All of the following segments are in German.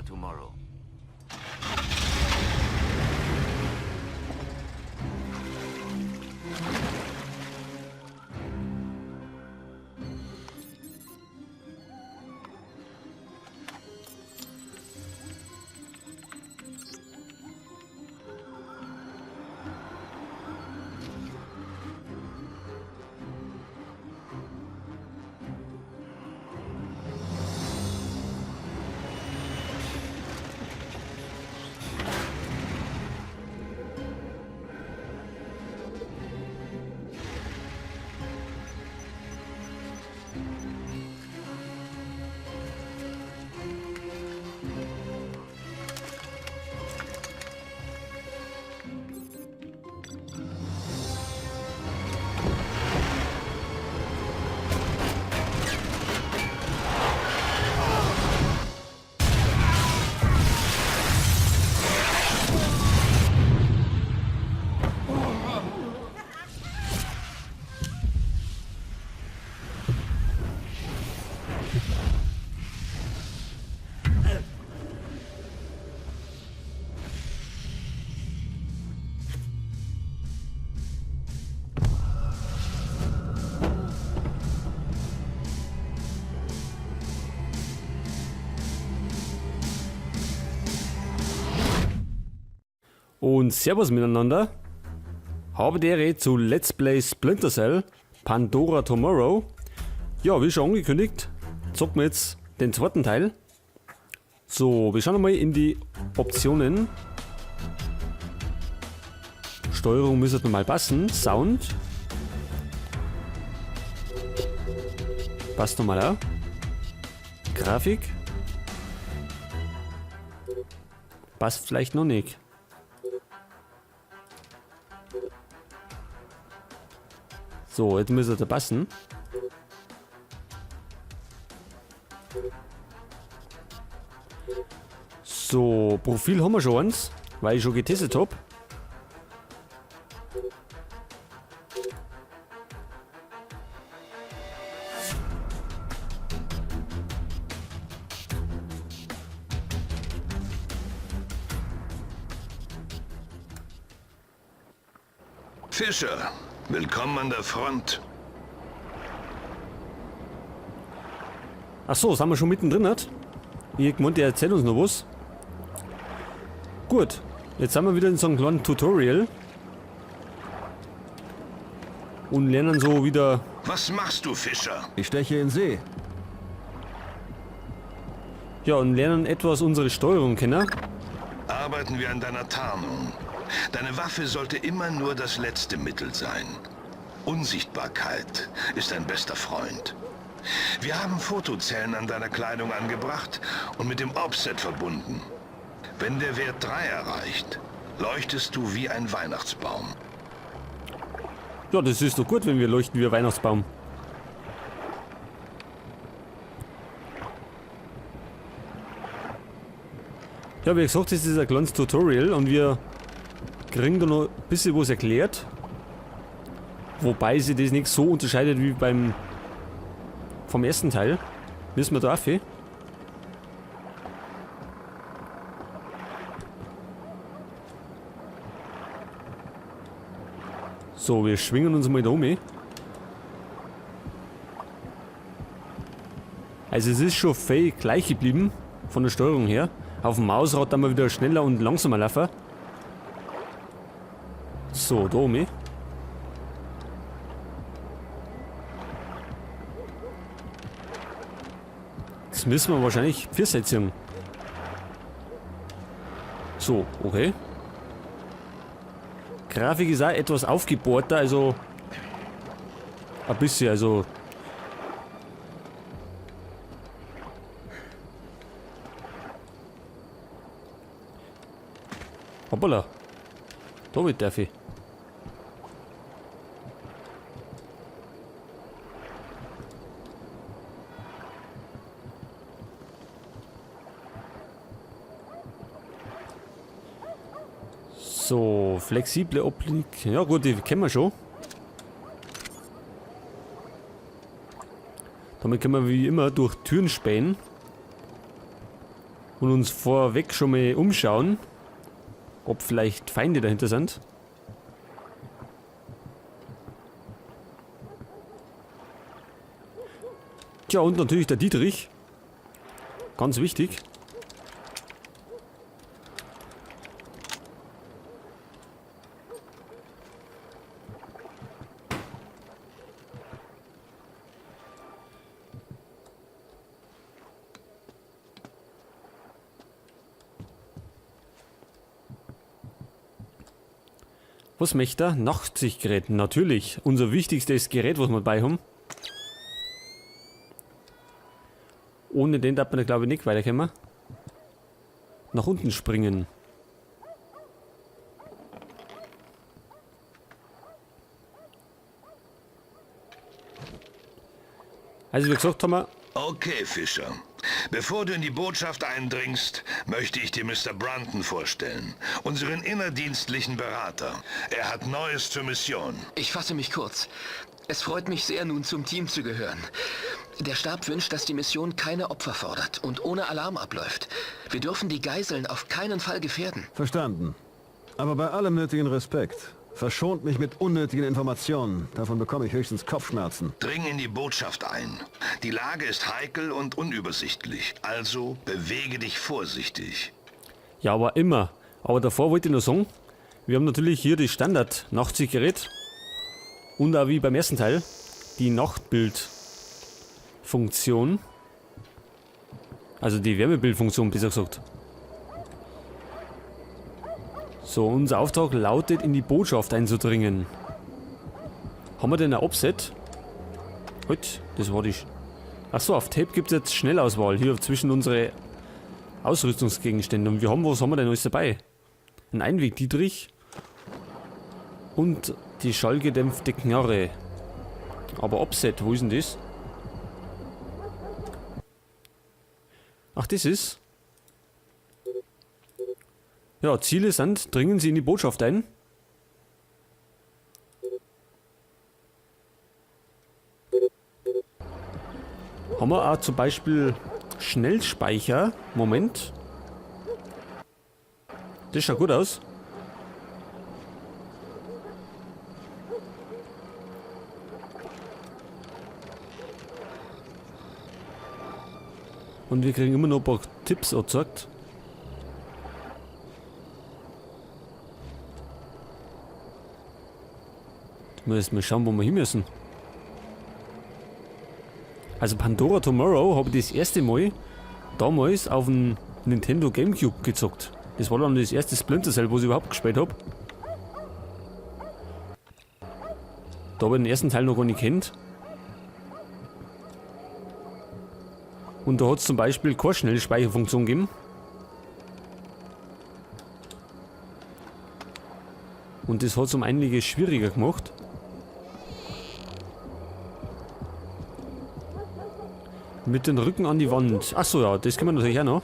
tomorrow. Und Servus miteinander. Habe die Ehre zu Let's Play Splinter Cell Pandora Tomorrow. Ja, wie schon angekündigt, zocken wir jetzt den zweiten Teil. So, wir schauen mal in die Optionen. Steuerung müsste normal passen. Sound. Passt nochmal auch. Grafik. Passt vielleicht noch nicht. So, jetzt müsste er passen. So, Profil haben wir schon eins, weil ich schon getestet habe. Fischer, willkommen an der Front. Achso, sind wir schon mittendrin, hat? Ich meinte, der erzählt uns noch was. Gut, jetzt sind wir wieder in so einem kleinen Tutorial. Und lernen so wieder... Was machst du, Fischer? Ich steche in See. Ja, und lernen etwas unsere Steuerung kennen. Arbeiten wir an deiner Tarnung. Deine Waffe sollte immer nur das letzte Mittel sein. Unsichtbarkeit ist dein bester Freund. Wir haben Fotozellen an deiner Kleidung angebracht und mit dem Offset verbunden. Wenn der Wert 3 erreicht, leuchtest du wie ein Weihnachtsbaum. Ja, das ist doch gut, wenn wir leuchten wie ein Weihnachtsbaum. Ja, wie gesagt, das ist ein kleines Tutorial und wir kriegen da noch ein bisschen was erklärt. Wobei sich das nicht so unterscheidet wie vom ersten Teil. Müssen wir da auf. So, wir schwingen uns mal da um. Also es ist schon viel gleich geblieben von der Steuerung her. Auf dem Mausrad dann mal wieder schneller und langsamer laufen. So, da oben. Jetzt müssen wir wahrscheinlich Viersetzung. So, okay. Grafik ist auch etwas aufgebohrter, also ein bisschen, also hoppala, da wird der Vieh. So, flexible Optik. Ja gut, die kennen wir schon. Damit können wir wie immer durch Türen spähen. und uns vorweg schon mal umschauen, ob vielleicht Feinde dahinter sind. Tja, und natürlich der Dietrich. Ganz wichtig. Was möchte er? Nachtsichtgerät. Natürlich. Unser wichtigstes Gerät, was wir dabei haben. Ohne den darf man, glaube ich, nicht weiterkommen. Nach unten springen. Also wie gesagt haben wir... Okay, Fischer. Bevor du in die Botschaft eindringst, möchte ich dir Mr. Brunton vorstellen, unseren innerdienstlichen Berater. Er hat Neues zur Mission. Ich fasse mich kurz. Es freut mich sehr, nun zum Team zu gehören. Der Stab wünscht, dass die Mission keine Opfer fordert und ohne Alarm abläuft. Wir dürfen die Geiseln auf keinen Fall gefährden. Verstanden. Aber bei allem nötigen Respekt. Verschont mich mit unnötigen Informationen. Davon bekomme ich höchstens Kopfschmerzen. Dring in die Botschaft ein. Die Lage ist heikel und unübersichtlich. Also bewege dich vorsichtig. Ja, aber immer. Aber davor wollte ich nur sagen, wir haben natürlich hier die Standard-Nachtsichtgerät. Und auch wie beim ersten Teil, die Nachtbildfunktion. Also die Wärmebildfunktion, besser gesagt. So, unser Auftrag lautet, in die Botschaft einzudringen. Haben wir denn ein Offset? Halt, das war die... Achso, auf Tape gibt es jetzt Schnellauswahl hier zwischen unsere Ausrüstungsgegenstände. Und was haben wir denn alles dabei? Ein Einweg-Dietrich und die schallgedämpfte Knarre. Aber Offset, wo ist denn das? Ach, das ist... Ja, Ziele sind, dringen Sie in die Botschaft ein. Haben wir auch zum Beispiel Schnellspeicher. Moment. Das schaut gut aus. Und wir kriegen immer noch ein paar Tipps erzeugt. Mal schauen, wo wir hin müssen. Also Pandora Tomorrow habe ich das erste Mal damals auf dem Nintendo Gamecube gezockt. Das war dann das erste Splinter Cell, was ich überhaupt gespielt habe. Da habe ich den ersten Teil noch gar nicht kennt. Und da hat es zum Beispiel keine Schnellspeicherfunktion gegeben. Und das hat es um einiges schwieriger gemacht. Mit dem Rücken an die Wand. Achso, ja, das können wir natürlich auch noch.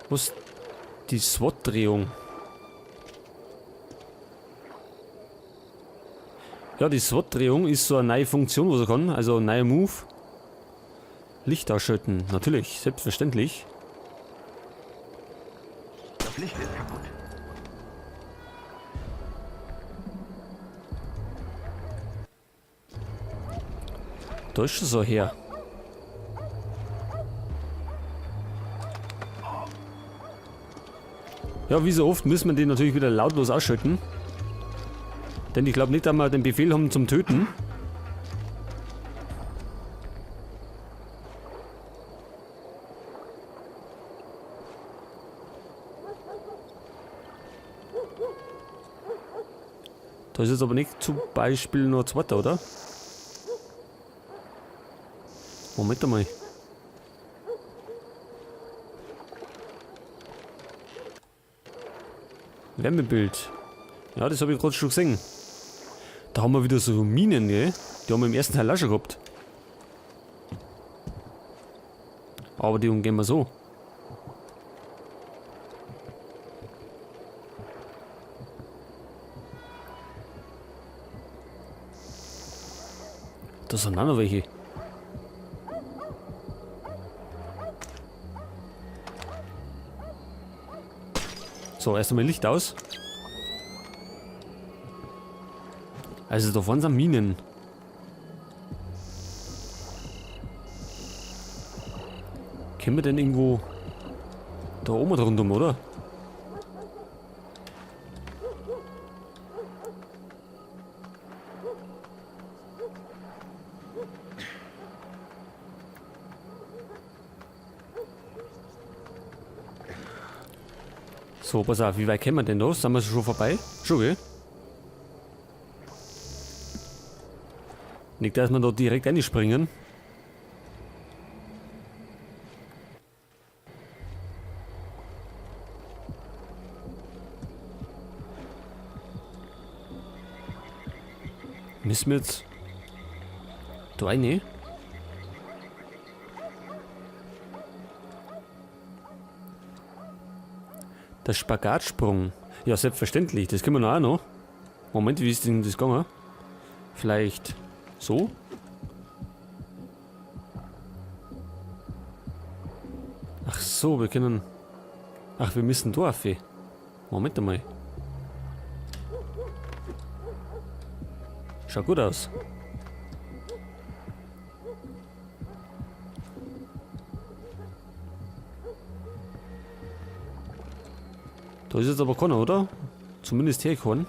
Was? Die SWAT-Drehung. Ja, die SWAT-Drehung ist so eine neue Funktion, was er kann. Also ein neuer Move. Licht ausschalten. Natürlich, selbstverständlich. Das Licht ist kaputt. Da ist schon so her. Ja, wie so oft müssen wir den natürlich wieder lautlos ausschalten. Denn ich glaube nicht, dass wir den Befehl haben zum Töten. Da ist jetzt aber nicht zum Beispiel noch ein zweiter, oder? Moment einmal. Wärmebild. Ja, das habe ich gerade schon gesehen. Da haben wir wieder so Minen, gell? Die haben wir im ersten Teil auch schon gehabt. Aber die umgehen wir so. Da sind auch noch welche. So, erst einmal Licht aus. Also da vorne sind Minen. Können wir denn irgendwo da oben rundum, oder? So, pass auf, wie weit kommen wir denn da? Sind wir schon vorbei? Schon, gell? Nicht, dass wir da direkt reinspringen. Müssen wir jetzt da rein? Der Spagatsprung. Ja, selbstverständlich. Das können wir auch noch. Moment, wie ist denn das gegangen? Vielleicht so? Ach so, wir können... Ach, wir müssen da rauf. Moment einmal. Schaut gut aus. Da ist jetzt aber keiner, oder? Zumindest hier keiner.